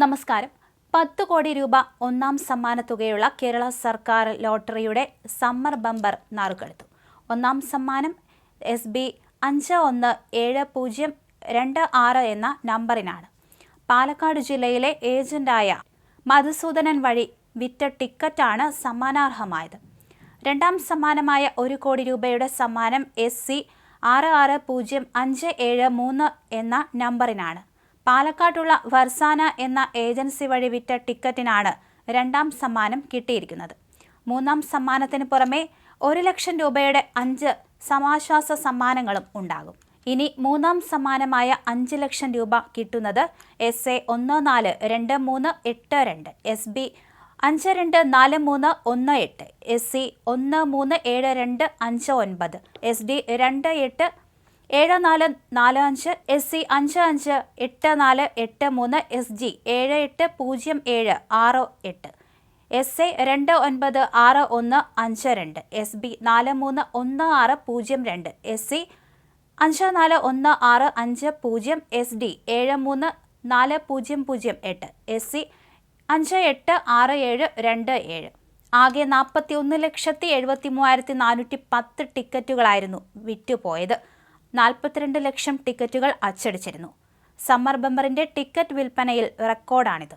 നമസ്കാരം. 10 കോടി രൂപ ഒന്നാം സമ്മാനത്തുകയുള്ള കേരള സർക്കാർ ലോട്ടറിയുടെ സമ്മർ ബമ്പർ നറുക്കെടുത്തു. ഒന്നാം സമ്മാനം SB 517026 എന്ന നമ്പറിനാണ്. പാലക്കാട് ജില്ലയിലെ ഏജന്റായ മധുസൂദനൻ വഴി വിറ്റ ടിക്കറ്റാണ് സമ്മാനാർഹമായത്. രണ്ടാം സമ്മാനമായ 1 കോടി രൂപയുടെ സമ്മാനം SC 660573 എന്ന നമ്പറിനാണ്. പാലക്കാട്ടുള്ള വർസാന എന്ന ഏജൻസി വഴി വിറ്റ ടിക്കറ്റിനാണ് രണ്ടാം സമ്മാനം കിട്ടിയിരിക്കുന്നത്. മൂന്നാം സമ്മാനത്തിന് പുറമെ 1 ലക്ഷം രൂപയുടെ 5 സമാശ്വാസ സമ്മാനങ്ങളും ഉണ്ടാകും. ഇനി മൂന്നാം സമ്മാനമായ 5 ലക്ഷം രൂപ കിട്ടുന്നത് SA 142382, SB 524318, SC 137259, SD 287445, SC 558483, SG 780768, SA 296152, SB 431602, SC 541650, SD 734008, SC 586727. ആകെ 41,73,410 ടിക്കറ്റുകളായിരുന്നു വിറ്റുപോയത്. 42 ലക്ഷം ടിക്കറ്റുകൾ അച്ചടിച്ചിരുന്നു. സമ്മർ ബമ്പറിന്റെ ടിക്കറ്റ് വിൽപ്പനയിൽ റെക്കോർഡാണിത്.